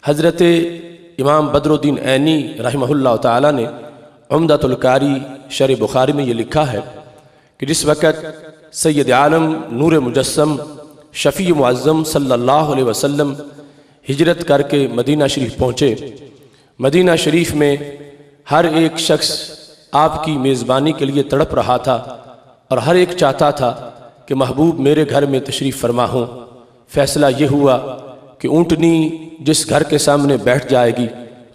हज़रत इमाम बदरुद्दीन ऐनी रहमहुल्लाह ताला ने उम्दतुल कारी शरह बुखारी में ये लिखा है कि जिस वक़्त सैयद आलम नूर मुजस्सम शफ़ी मुअज़्ज़म सल्लल्लाहु अलैहि वसल्लम हिजरत करके मदीना शरीफ पहुँचे, मदीना शरीफ में हर एक शख्स आपकी मेज़बानी के लिए तड़प रहा था और हर एक चाहता था कि महबूब मेरे घर में तशरीफ़ फरमा हो। फ़ैसला ये हुआ कि ऊँटनी जिस घर के सामने बैठ जाएगी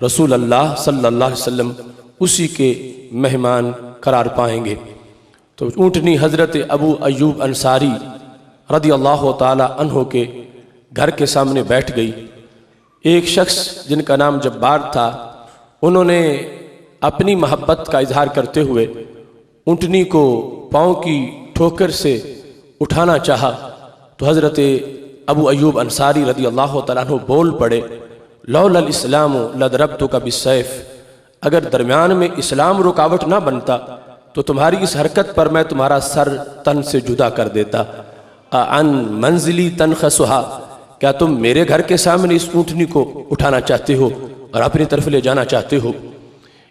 रसूल अल्लाह सल्लल्लाहु अलैहि वसल्लम उसी के मेहमान करार पाएंगे। तो ऊँटनी हज़रत अबू अय्यूब अंसारी रदियल्लाहु ताला अन्हो के घर के सामने बैठ गई। एक शख्स जिनका नाम जब्बार था, उन्होंने अपनी मोहब्बत का इजहार करते हुए ऊँटनी को पाँव की ठोकर से उठाना चाहा तो हज़रत अबू अय्यूब अंसारी रदियल्लाहु ताला अन्हु बोल पड़े, लौलल इस्लाम लदरब्तुका बिस्सैफ, अगर दरमियान में इस्लाम रुकावट ना बनता तो तुम्हारी इस हरकत पर मैं तुम्हारा सर तन से जुदा कर देता। अन मंजिली तनखसुहा, क्या तुम मेरे घर के सामने इस ऊँटनी को उठाना चाहते हो और अपनी तरफ ले जाना चाहते हो।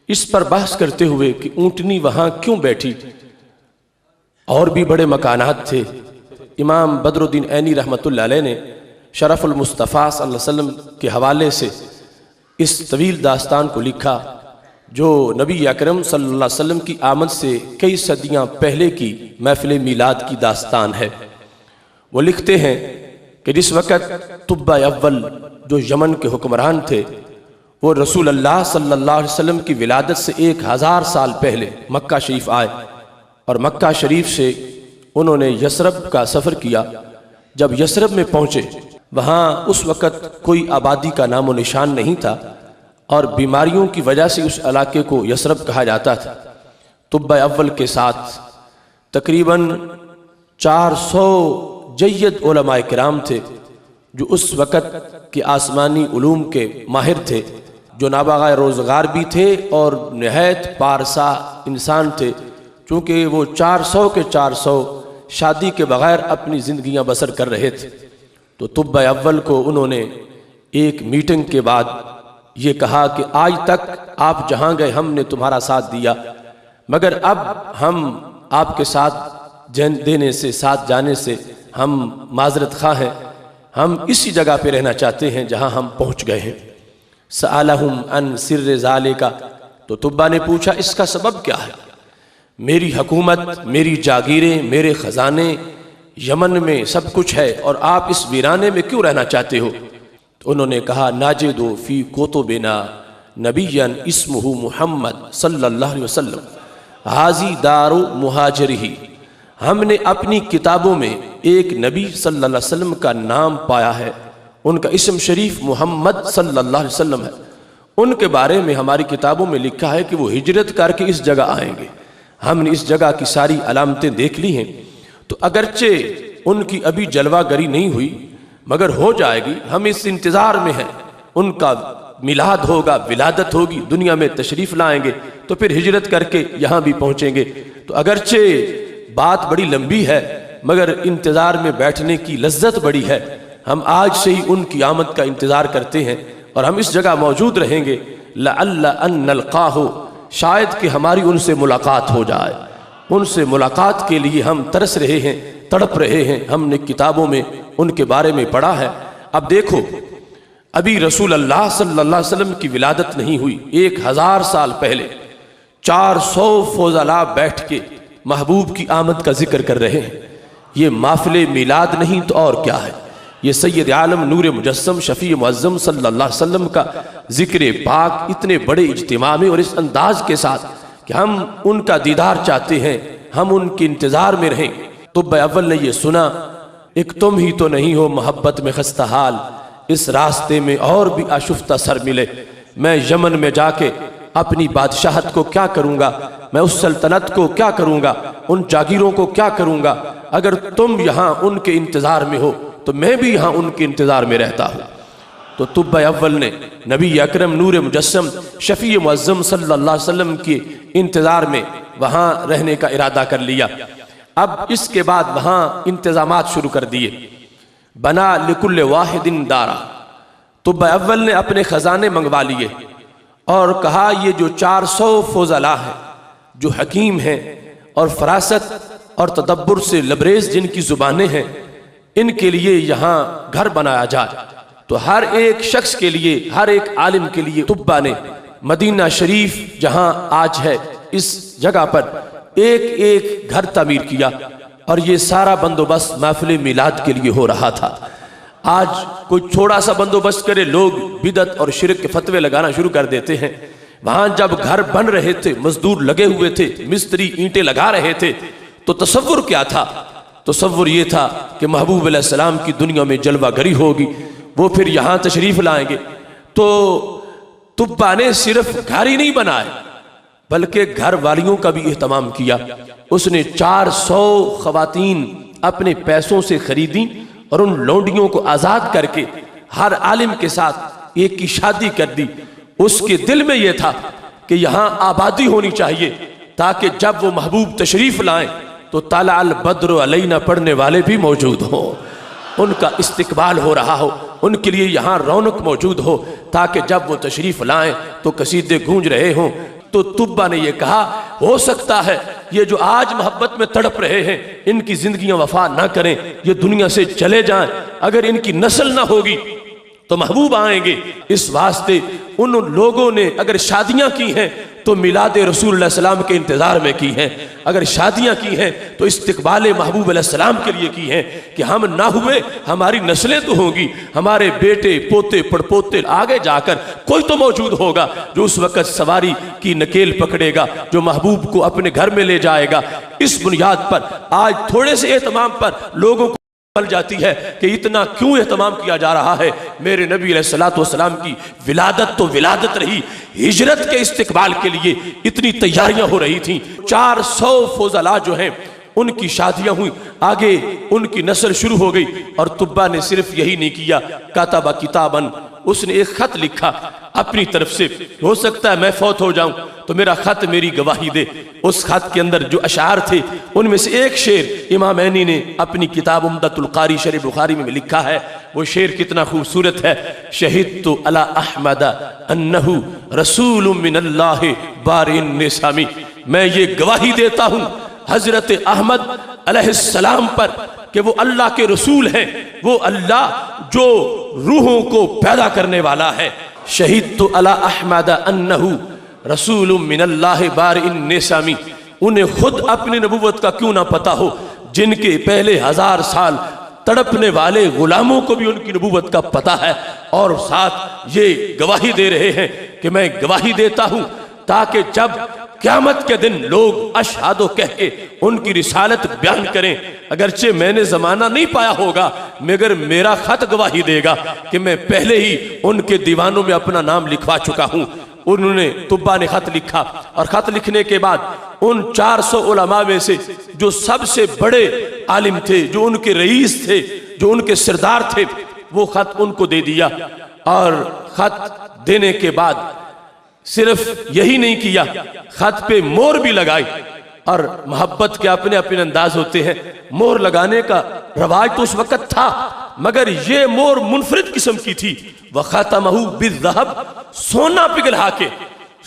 इस पर बहस करते हुए कि ऊँटनी वहाँ क्यों बैठी, और भी बड़े मकानात थे। इमाम बदरुद्दीन ऐनी रहमतुल्लाह अलैह ने शरफुल मुस्तफ़ा सल्लल्लाहु अलैहि वसल्लम के हवाले से इस तवील दास्तान को लिखा जो नबी अकरम सल्लल्लाहु अलैहि वसल्लम की आमद से कई सदियां पहले की महफिल मीलाद की दास्तान है। वो लिखते हैं कि जिस वक़्त तुब्बा अव्वल जो यमन के हुक्मरान थे, वो रसूल अल्लाह सल्लल्लाहु अलैहि वसल्लम की विलादत से 1000 साल पहले मक्का शरीफ आए और मक्का शरीफ से उन्होंने यसरब का सफ़र किया। जब यसरब में पहुँचे, वहाँ उस वक़्त कोई आबादी का नामो निशान नहीं था और बीमारियों की वजह से उस इलाके को यसरब कहा जाता था। तुब्बा अव्वल के साथ तकरीबन 400 जय्यद उलमाए किराम थे जो उस वक़्त के आसमानी उलूम के माहिर थे, जो नाबागा रोज़गार भी थे और नहायत पारसा इंसान थे, चूँकि वो 400 के 400 शादी के बग़ैर अपनी ज़िंदगियाँ बसर कर रहे थे। तो तुब्बा अव्वल को उन्होंने एक मीटिंग के बाद ये कहा कि आज तक आप जहाँ गए हमने तुम्हारा साथ दिया, मगर अब हम आपके साथ देने से, साथ जाने से हम माजरत खा हैं, हम इसी जगह पे रहना चाहते हैं जहाँ हम पहुँच गए हैं। सअलहुम अन सिर्र ज़ालिका, तो तुब्बा ने पूछा इसका सबब क्या है। मेरी हुकूमत, मेरी जागीरें, मेरे ख़जाने, यमन में सब कुछ है और आप इस वीराने में क्यों रहना चाहते हो। तो उन्होंने कहा नाजिदु फ़ी कुतुबिना नबिय्यन इस्मुहु मुहम्मद सल्लल्लाहु अलैहि वसल्लम हाज़ी दारु मुहाजिरिही, हमने अपनी किताबों में एक नबी सल्लल्लाहु अलैहि वसल्लम का नाम पाया है, उनका इस्म शरीफ मोहम्मद सल्लल्लाहु अलैहि वसल्लम है। उनके बारे में हमारी किताबों में लिखा है कि वो हिजरत करके इस जगह आएंगे। हमने इस जगह की सारी अलामतें देख ली हैं, तो अगरचे उनकी अभी जलवागरी नहीं हुई मगर हो जाएगी, हम इस इंतज़ार में हैं। उनका मिलाद होगा, विलादत होगी, दुनिया में तशरीफ़ लाएंगे तो फिर हिजरत करके यहाँ भी पहुँचेंगे। तो अगरचे बात बड़ी लंबी है मगर इंतज़ार में बैठने की लज्जत बड़ी है। हम आज से ही उनकी आमद का इंतज़ार करते हैं और हम इस जगह मौजूद रहेंगे। लअल्ला अन नल्क़ाहु, शायद कि हमारी उनसे मुलाकात हो जाए। उनसे मुलाकात के लिए हम तरस रहे हैं, तड़प रहे हैं। हमने किताबों में उनके बारे में पढ़ा है। अब देखो, अभी रसूल अल्लाह सल्लल्लाहु अलैहि वसल्लम की विलादत नहीं हुई, 1000 साल पहले 400 फौजला बैठ के महबूब की आमद का जिक्र कर रहे हैं। ये माफिले मिलाद नहीं तो और क्या है। ये सैयद आलम नूर मुजस्सम शफ़ी मुअज़्ज़म सल्लल्लाहु अलैहि वसल्लम का जिक्र पाक इतने बड़े इज्तिमा में और इस अंदाज के साथ कि हम उनका दीदार चाहते हैं, हम उनके इंतज़ार में रहें। तुब्बा अव्वल ने यह सुना, एक तुम ही तो नहीं हो मोहब्बत में खस्ता हाल, इस रास्ते में और भी आशुफ्ता सर मिले। मैं यमन में जाके अपनी बादशाहत को क्या करूँगा, मैं उस सल्तनत को क्या करूँगा, उन जागीरों को क्या करूँगा। अगर तुम यहाँ उनके इंतज़ार में हो तो मैं भी यहाँ उनके इंतज़ार में रहता हूँ। तो तुब्बा अव्वल ने नबी अकरम नूर मुजस्सम शफ़ी मुअज़्ज़म सल्लल्लाहु अलैहि वसल्लम के इंतज़ार में वहाँ रहने का इरादा कर लिया। अब इसके बाद वहाँ इंतज़ामात शुरू कर दिए। बना लिकुल्ल वाहिदिन दारा, तुब्बा अव्वल ने अपने ख़जाने मंगवा लिए और कहा ये जो 400 फौजला हैं जो हकीम हैं और फरासत और तदब्बुर से लबरेज जिनकी ज़ुबानें हैं, इनके लिए यहाँ घर बनाया जाए। तो हर एक शख्स के लिए, हर एक आलिम के लिए तुब्बा ने मदीना शरीफ जहाँ आज है इस जगह पर एक एक घर तामीर किया और ये सारा बंदोबस्त महफिल मिलाद के लिए हो रहा था। आज कोई थोड़ा सा बंदोबस्त करे, लोग बिदत और शिरक के फतवे लगाना शुरू कर देते हैं। वहां जब घर बन रहे थे, मजदूर लगे हुए थे, मिस्त्री ईंटें लगा रहे थे, तो तसव्वुर क्या था? तसव्वुर ये था कि महबूब अलैहिस्सलाम की दुनिया में जलवागरी होगी, वो फिर यहाँ तशरीफ लाएंगे। तो तुब्बा ने सिर्फ घर ही नहीं बनाए बल्कि घर वालियों का भी एहतमाम किया। उसने 400 खवातीन अपने पैसों से खरीदी और उन लौंडियों को आज़ाद करके हर आलिम के साथ एक की शादी कर दी। उसके दिल में यह था कि यहाँ आबादी होनी चाहिए ताकि जब वो महबूब तशरीफ लाएं तो ताला अल बद्र अलैना पढ़ने वाले भी मौजूद हों, उनका इस्तकबाल हो रहा हो, उनके लिए यहाँ रौनक मौजूद हो, ताकि जब वो तशरीफ लाएं तो कसीदे गूंज रहे हों। तो तुब्बा ने यह कहा, हो सकता है ये जो आज मोहब्बत में तड़प रहे हैं इनकी जिंदगियां वफा ना करें, ये दुनिया से चले जाएं। अगर इनकी नस्ल ना होगी तो महबूब आएंगे। इस वास्ते उन लोगों ने अगर शादियां की हैं तो मिलाद रसूल सलाम के इंतजार में की हैं, अगर शादियां की हैं तो इस्तकबाल महबूब सलाम के लिए की हैं कि हम ना हुए हमारी नस्लें तो होंगी, हमारे बेटे पोते पड़पोते आगे जाकर कोई तो मौजूद होगा जो उस वक्त सवारी की नकेल पकड़ेगा, जो महबूब को अपने घर में ले जाएगा। इस बुनियाद पर आज थोड़े से एहतमाम पर लोगों को बन जाती है कि इतना क्यों एहतमाम किया जा रहा है। मेरे नबी अलैहिस्सलातु वस्सलाम की विलादत तो विलादत रही, हिजरत के इस्तिकबाल के लिए इतनी तैयारियां हो रही थी। 400 फौजला जो हैं उनकी शादियां हुई, आगे उनकी नस्ल शुरू हो गई। और तुब्बा ने सिर्फ यही नहीं किया, कातबा किताबन, उसने एक खत लिखा अपनी तरफ से। हो सकता है मैं फौत हो जाऊं तो मेरा खत मेरी गवाही दे। उस खत के अंदर जो अशार थे उनमें से एक शेर इमाम ऐनी ने अपनी किताब उम्दतुल कारी शरीफ बुखारी में लिखा है। वो शेर कितना खूबसूरत है, शहीदतु अला अहमद अन्नहु रसूलुम मिनल्लाहि बारिन निसामी, मैं ये गवाही देता हूं हजरत अहमद अलैहिस्सलाम पर कि वो अल्लाह के रसूल हैं, वो अल्लाह जो रूहों को पैदा करने वाला है। शहीद तो अला अहमद अन्नहु रसूलुम मिनल्लाहि बारिन निसामी, उन्हें खुद अपनी नबूवत का क्यों ना पता हो, जिनके पहले 1000 साल तड़पने वाले गुलामों को भी उनकी नबूवत का पता है। और साथ ये गवाही दे रहे हैं कि मैं गवाही देता हूं ताकि जब क़यामत के दिन लोग अशहादो कह के उनकी रिसालत बयान करें। अगरचे मैंने जमाना नहीं पाया होगा मगर मेरा खत गवाही देगा कि मैं पहले ही उनके दीवानों में अपना नाम लिखवा चुका हूं। उन्होंने तुब्बा ने खत लिखा और खत लिखने के बाद उन 400 उलमा में से जो सबसे बड़े आलिम थे, जो उनके रईस थे, जो उनके सरदार थे, वो खत उनको दे दिया। और खत देने के बाद सिर्फ यही नहीं किया, खत पे मोहर भी लगाई। और मोहब्बत के अपने अपने अंदाज होते हैं, मोहर लगाने का रवाज तो उस वक्त था मगर ये मोहर मुनफरिद किस्म की थी। वह खतमहु बिज़्ज़हब, सोना पिघला के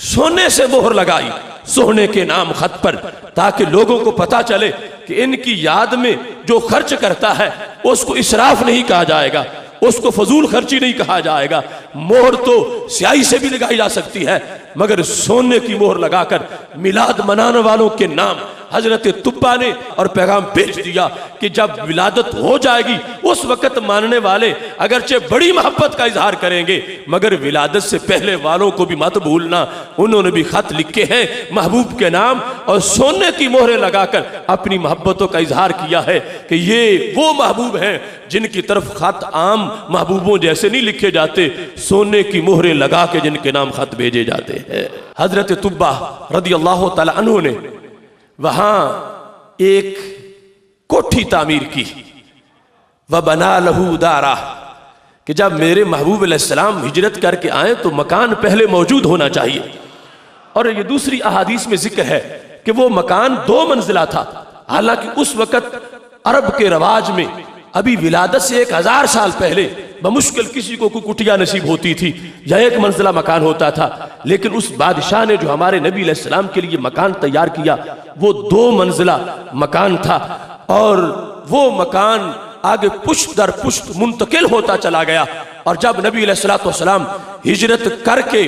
सोने से मोहर लगाई सोने के नाम खत पर, ताकि लोगों को पता चले कि इनकी याद में जो खर्च करता है उसको इसराफ नहीं कहा जाएगा, उसको फजूल खर्ची नहीं कहा जाएगा। मोहर तो स्याही से भी लगाई जा सकती है मगर सोने की मोहर लगाकर मिलाद मनाने वालों के नाम हजरत तुब्बा ने और पैगाम भेज दिया कि जब विलादत हो जाएगी उस वक्त मानने वाले अगरचे बड़ी मोहब्बत का इजहार करेंगे मगर विलादत से पहले वालों को भी मत भूलना। उन्होंने भी खत लिखे हैं महबूब के नाम और सोने की मोहरें लगाकर अपनी मोहब्बतों का इजहार किया है कि ये वो महबूब हैं जिनकी तरफ खत आम महबूबों जैसे नहीं लिखे जाते, सोने की मोहरें लगा के जिनके नाम खत भेजे जाते हैं। हजरत तुब्बा रदियल्लाहु ताला अन्हु ने वहां एक कोठी तामीर की, व बना लहू दारा, कि जब मेरे महबूब अलैहिस्सलाम हिजरत करके आए तो मकान पहले मौजूद होना चाहिए। और ये दूसरी अहादीस में जिक्र है कि वो मकान 2 मंजिला था। हालांकि उस वक्त अरब के रवाज में अभी विलादत से 1000 साल पहले बमुश्किल किसी को कोई कुटिया नसीब होती थी या एक मंजिला मकान होता था, लेकिन उस बादशाह ने जो हमारे नबी अलैहिस्सलाम के लिए मकान तैयार किया वो 2 मंजिला मकान था, और वो मकान आगे पुश्त दर पुश्त मुंतकिल होता चला गया। और जब नबी अलैहिस्सलाम हिजरत करके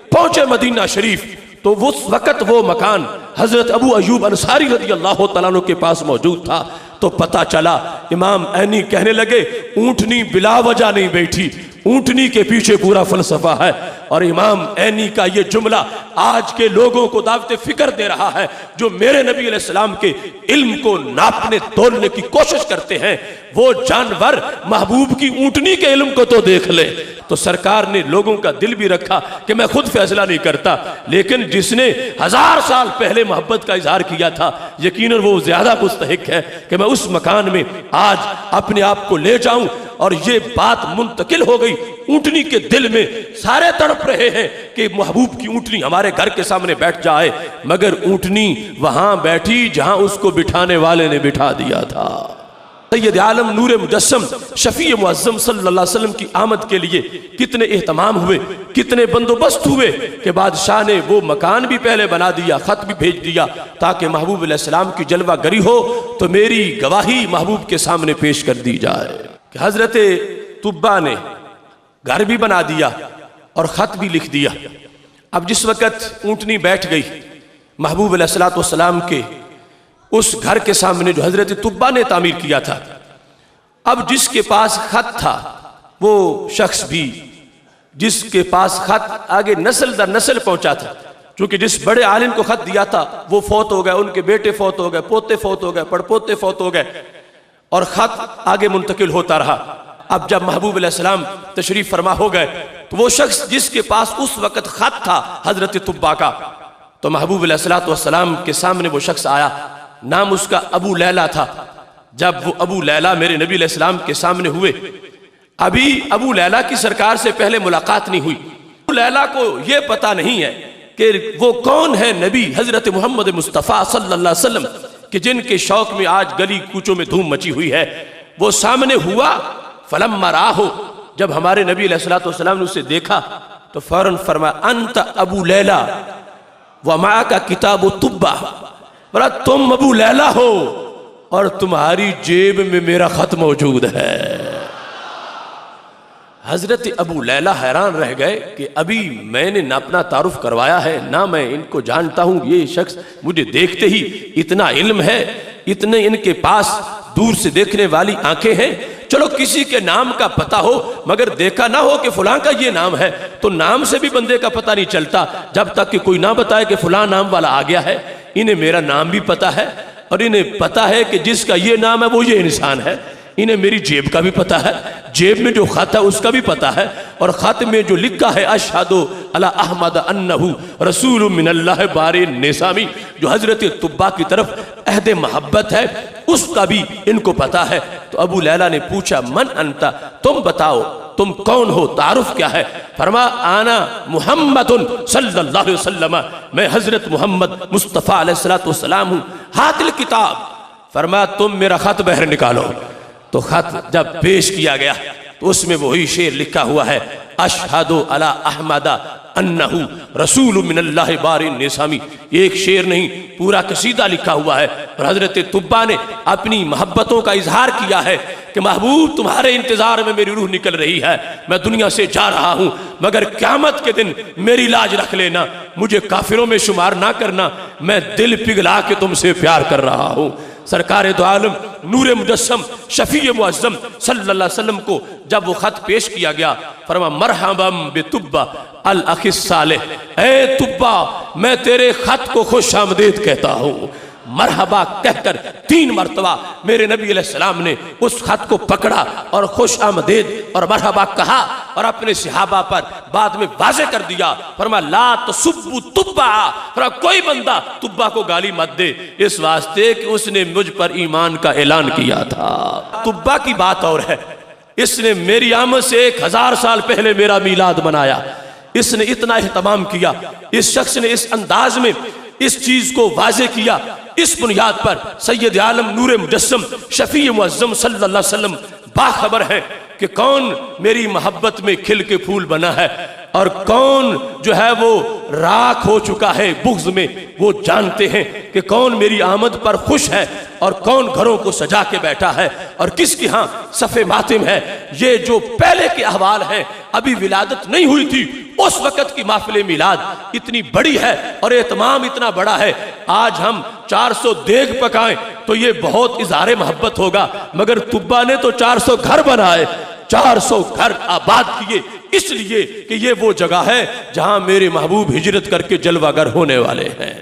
पहुंचे मदीना शरीफ, तो उस वक्त वो मकान हजरत अबू अयूब अंसारी रज़ी अल्लाह तआला अन्हु के पास मौजूद था। तो पता चला, इमाम ऐनी कहने लगे ऊंटनी बिला वजह नहीं बैठी, ऊंटनी के पीछे पूरा फलसफा है। और इमाम ऐनी का ये जुमला आज के लोगों को दावत फिक्र दे रहा है, जो मेरे नबी अलैहिस्सलाम के इल्म को नापने तोलने की कोशिश करते हैं। वो जानवर महबूब की ऊंटनी के इल्म को तो देख ले। तो सरकार ने लोगों का दिल भी रखा कि मैं खुद फैसला नहीं करता, लेकिन जिसने 1000 साल पहले मोहब्बत का इजहार किया था, यकीनन वो ज्यादा मुस्तहिक है कि मैं उस मकान में आज अपने आप को ले जाऊं। और ये बात मुंतकिल हो गई ऊंटनी के दिल में। सारे तड़प रहे हैं कि महबूब की ऊंटनी हमारे घर के सामने बैठ जाए, मगर ऊंटनी वहां बैठी जहां उसको बिठाने वाले ने बिठा दिया था। सैयद आलम नूर मुजस्सम शफी मुअज्जम सल्लल्लाहु अलैहि वसल्लम की आमद के लिए कितने एहतमाम हुए, कितने बंदोबस्त हुए कि बादशाह ने वो मकान भी पहले बना दिया, खत भी भेज दिया ताकि महबूब अलैहिस्सलाम की जलवा गरी हो तो मेरी गवाही महबूब के सामने पेश कर दी जाए। कि हजरत तुब्बा ने घर भी बना दिया और खत भी लिख दिया। अब जिस वक्त ऊंटनी बैठ गई महबूब अलैहिस्सलाम के उस घर के सामने जो हजरत तुब्बा ने तामीर किया था, अब जिसके पास खत था वो शख्स भी, जिसके पास खत आगे नस्ल दर नस्ल पहुंचा था, क्योंकि जिस बड़े आलिम को खत दिया था वो फौत हो गए, उनके बेटे फौत हो गए, पोते फौत हो गए, पड़पोते फौत हो गए, और खत आगे मुंतकिल होता रहा। अब जब महबूब अलैहिस्सलाम तशरीफ फरमा हो गए तो वो शख्स जिसके पास उस वक्त खत था हजरत तुब्बा का, तो महबूब अलैहिस्सलाम के सामने वो शख्स आया, नाम उसका अबू लैला था। जब वो अबू लैला मेरे नबी अलैहिस्सलाम के सामने हुए, अभी अबू लैला की सरकार से पहले मुलाकात नहीं हुई, अबू लैला को ये पता नहीं है कि वो कौन है नबी हजरत मोहम्मद मुस्तफ़ा सल्लल्लाहु अलैहि वसल्लम कि जिनके शौक में आज गली कूचों में धूम मची हुई है। वो सामने हुआ, फलम्मा राहो, जब हमारे नबी अलैहिस्सलाम ने उसे देखा तो फौरन फरमाया अंत अबू लैला व मा का किताब तुब्बा, बोला तुम अबू लैला हो और तुम्हारी जेब में मेरा खत मौजूद है। हजरत अबू लैला हैरान रह गए कि अभी मैंने ना अपना तारुफ करवाया है, ना मैं इनको जानता हूं, ये शख्स मुझे देखते ही इतना इल्म है, इतने इनके पास दूर से देखने वाली आंखें हैं। चलो किसी के नाम का पता हो, मगर देखा ना हो कि फलां का ये नाम है, तो नाम से भी बंदे का पता नहीं चलता जब तक कि कोई ना बताए कि फलां नाम वाला आ गया है। इन्हें मेरा नाम भी पता है और इन्हें पता है कि जिसका ये नाम है वो ये इंसान है। इन्हें मेरी जेब का भी पता है, जेब में जो खत है उसका भी पता है, और खत में जो लिखा है अशहदु अला अहमद अन्नहु रसूलुम मिनल्लाह बारे नेसामी, जो हजरत तुब्बा की तरफ अहद मोहब्बत है, उसका भी इनको पता है। तो अबू लैला ने पूछा मन अंता, तुम बताओ तुम कौन हो, तारुफ क्या है? फरमा आना मुहम्मदुन सल्लल्लाहु अलैहि वसल्लम, मैं हजरत मोहम्मद मुस्तफ़ा अलैहिस्सलातु वस्सलाम हूँ। हातिल किताब, फरमा तुम मेरा खत बहर निकालो। तो खत जब पेश किया गया तो उसमें वही शेर लिखा हुआ है अशहदु अला अहमद अन्नहु रसूलुम मिनल्लाह बारिन निसामी। एक शेर नहीं, पूरा कसीदा लिखा हुआ है। और हजरत तुब्बा ने अपनी मोहब्बतों का इजहार किया है कि महबूब तुम्हारे इंतजार में मेरी रूह निकल रही है, मैं दुनिया से जा रहा हूं, मगर क़यामत के दिन मेरी लाज रख लेना, मुझे काफिरों में शुमार ना करना, मैं दिल पिघला के तुमसे प्यार कर रहा हूं। सरकार दो आलम नूर मुजस्सम शफी मुअज्जम सल्लल्लाहु अलैहि वसल्लम को जब वो खत पेश किया गया, फरमा मरहबम बितुब्बा अल अखिस सालेह, ए तुब्बा मैं तेरे खत को खुश आमदीद कहता हूँ। मरहबा कहकर 3 मरतबा मेरे नबी अलैहिस्सलाम ने उस खत को पकड़ा और खुश आमदीद और मरहबा कहा, और अपने सहाबा पर बाद में वाज़े कर दिया, फरमा ला तसुब्बु तुब्बा, फरमा कोई बंदा तुब्बा को गाली मत दे, इस वास्ते कि उसने मुझ पर ईमान का ऐलान किया था। तुब्बा की बात और है, इसने मेरी आमद से 1000 साल पहले मेरा मीलाद मनाया, इसने इतना एहतमाम किया, इस शख्स ने इस अंदाज में इस चीज को वाज़े किया। इस बुनियाद पर सैयद आलम नूर मुजस्सम शफी मुअज्जम सल्लल्लाहु अलैहि वसल्लम बाखबर हैं कि कौन मेरी मोहब्बत में खिल के फूल बना है और कौन जो है वो राख हो चुका है बुग़्ज़ में। वो जानते हैं कि कौन मेरी आमद पर खुश है और कौन घरों को सजा के बैठा है और किसके यहाँ सफ़े मातिम है। ये जो पहले के अहवाल हैं, अभी विलादत नहीं हुई थी, उस वक़्त की महफ़िल मिलाद इतनी बड़ी है और एहतमाम इतना बड़ा है। आज हम 400 देग पकाएं तो ये बहुत इज़हारे मोहब्बत होगा, मगर तुब्बा ने तो 400 घर बनाए, 400 घर आबाद किए, इसलिए कि ये वो जगह है जहां मेरे महबूब हिजरत करके जलवागर होने वाले हैं।